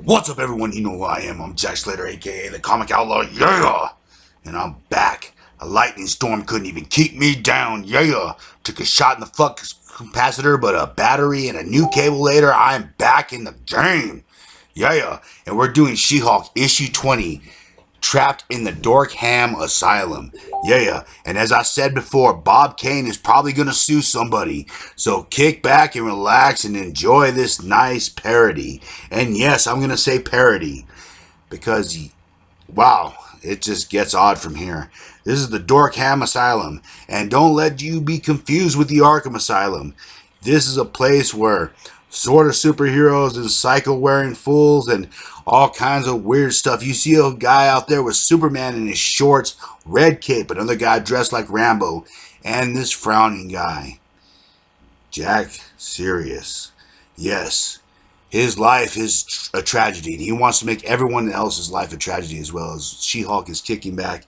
What's up, everyone? You know who I am. I'm Jack Slater, aka the Comic Outlaw, yeah! And I'm back. A lightning storm couldn't even keep me down, yeah! Took a shot in the flux capacitor, but a battery and a new cable later, I'm back in the game, yeah! And we're doing She-Hulk issue 20. Trapped in the Dorkham Asylum. Yeah. And as I said before, Bob Kane is probably going to sue somebody. So kick back and relax and enjoy this nice parody. And yes, I'm going to say parody because, wow, it just gets odd from here. This is the Dorkham Asylum. And don't let you be confused with the Arkham Asylum. This is a place where sort of superheroes and psycho wearing fools and all kinds of weird stuff. You see a guy out there with Superman in his shorts, red cape, another guy dressed like Rambo, and this frowning guy. Jack Sirius. Yes, his life is a tragedy, and he wants to make everyone else's life a tragedy as well. As She-Hulk is kicking back.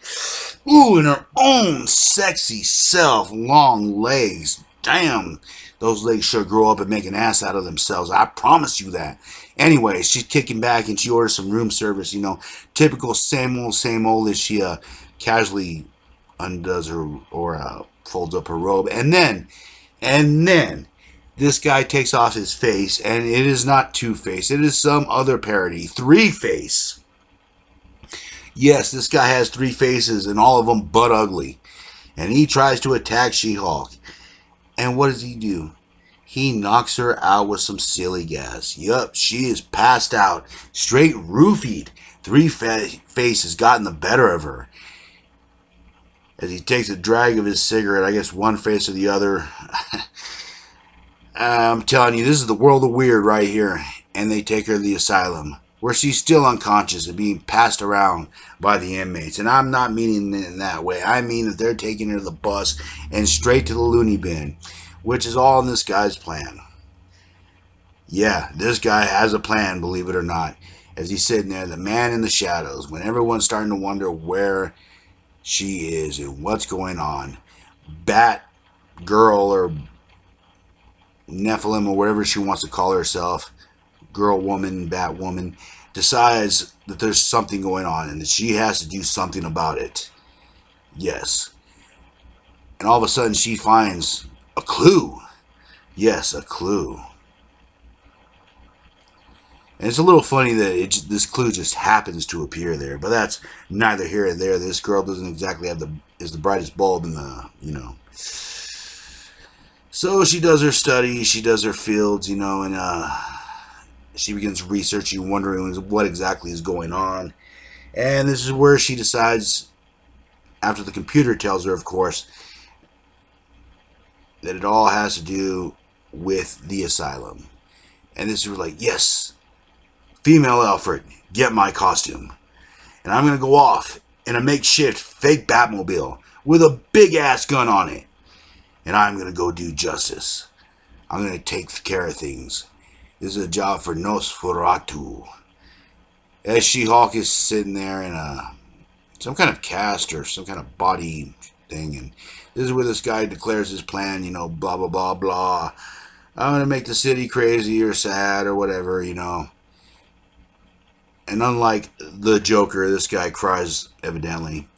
Ooh, in her own sexy self, long legs. Damn, those legs should grow up and make an ass out of themselves. I promise you that. Anyway, she's kicking back and she orders some room service. Typical same old as she casually undoes her or folds up her robe, and then this guy takes off his face, and it is not Two-Face. It is some other parody. Three-Face. Yes, this guy has three faces, and all of them butt ugly. And he tries to attack She-Hulk. And what does he do? He knocks her out with some silly gas. Yup, she is passed out. Straight roofied. Three-Face has gotten the better of her. As he takes a drag of his cigarette, I guess one face or the other. I'm telling you, this is the world of weird right here. And they take her to the asylum, where she's still unconscious and being passed around by the inmates. And I'm not meaning it in that way. I mean that they're taking her to the bus and straight to the loony bin, which is all in this guy's plan. Yeah, this guy has a plan, believe it or not. As he's sitting there, the man in the shadows, when everyone's starting to wonder where she is and what's going on. Bat Girl or Nephilim or whatever she wants to call herself, girl, woman, bat woman, decides that there's something going on and that she has to do something about it. Yes. And all of a sudden she finds a clue. Yes, a clue. And it's a little funny that this clue just happens to appear there, but that's neither here nor there. This girl doesn't exactly have the brightest bulb in the. So she does her study, she does her fields, and she begins researching, wondering what exactly is going on. And this is where she decides, after the computer tells her, of course, that it all has to do with the asylum. And this is like, yes, female Alfred, get my costume. And I'm going to go off in a makeshift fake Batmobile with a big ass gun on it. And I'm going to go do justice. I'm going to take care of things. This is a job for Nosferatu. As She-Hulk is sitting there in some kind of cast or some kind of body thing. And this is where this guy declares his plan, blah, blah, blah, blah. I'm going to make the city crazy or sad or whatever, And unlike the Joker, this guy cries, evidently.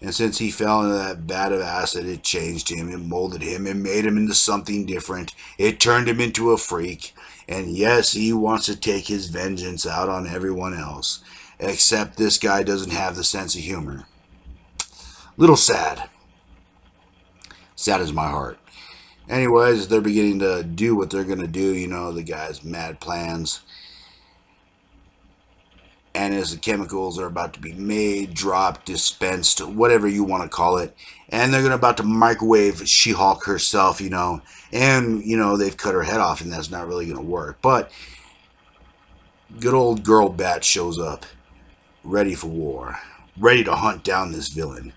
And since he fell into that vat of acid, it changed him, it molded him, it made him into something different. It turned him into a freak. And yes, he wants to take his vengeance out on everyone else. Except this guy doesn't have the sense of humor. Little sad. Sad as my heart. Anyways, they're beginning to do what they're going to do, the guy's mad plans. And as the chemicals are about to be made, dropped, dispensed, whatever you want to call it, and they're about to microwave She-Hulk herself, and, they've cut her head off, and that's not really going to work. But good old girl Bat shows up, ready for war, ready to hunt down this villain,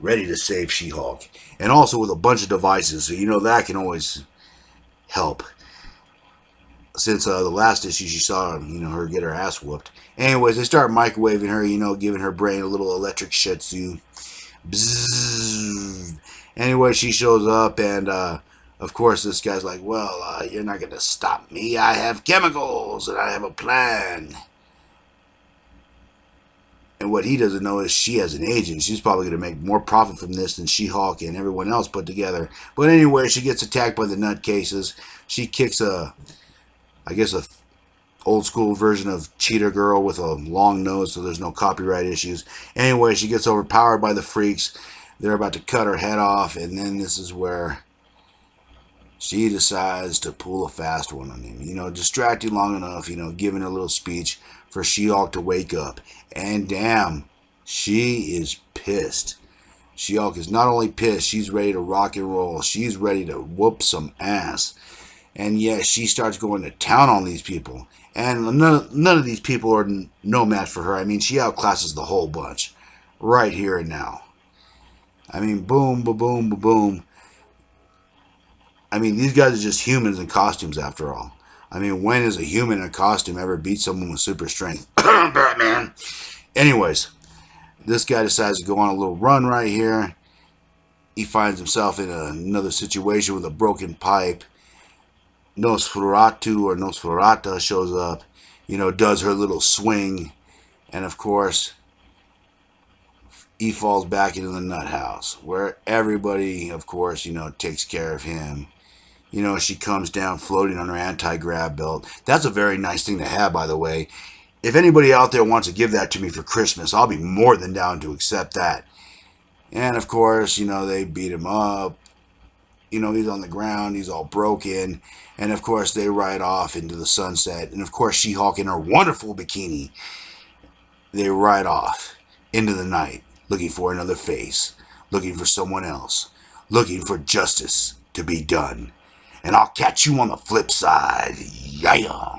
ready to save She-Hulk, and also with a bunch of devices, so that can always help. Since the last issue she saw, her get her ass whooped. Anyways, they start microwaving her, giving her brain a little electric shitsu. Bzzz. Anyway, she shows up, and of course, this guy's like, well, you're not going to stop me. I have chemicals, and I have a plan. And what he doesn't know is she has an agent. She's probably going to make more profit from this than She-Hulk and everyone else put together. But anyway, she gets attacked by the nutcases. She kicks I guess a old school version of Cheetah Girl with a long nose, so there's no copyright issues. Anyway, she gets overpowered by the freaks. They're about to cut her head off, and then this is where she decides to pull a fast one on him. Distracting long enough, giving a little speech for She-Hulk to wake up. And damn, she is pissed. She-Hulk is not only pissed, she's ready to rock and roll. She's ready to whoop some ass. And yes, she starts going to town on these people. And none of these people are no match for her. I mean, she outclasses the whole bunch. Right here and now. I mean, boom, ba-boom, ba-boom. I mean, these guys are just humans in costumes after all. I mean, when has a human in a costume ever beat someone with super strength? Batman. Anyways, this guy decides to go on a little run right here. He finds himself in another situation with a broken pipe. Nosferatu or Nosferata shows up, does her little swing, and of course, he falls back into the nut house, where everybody, of course, takes care of him. She comes down floating on her anti-grav belt. That's a very nice thing to have, by the way. If anybody out there wants to give that to me for Christmas, I'll be more than down to accept that. And of course, they beat him up. He's on the ground, he's all broken. And of course, they ride off into the sunset. And of course, She-Hulk in her wonderful bikini, they ride off into the night, looking for another face, looking for someone else, looking for justice to be done. And I'll catch you on the flip side. Yeah.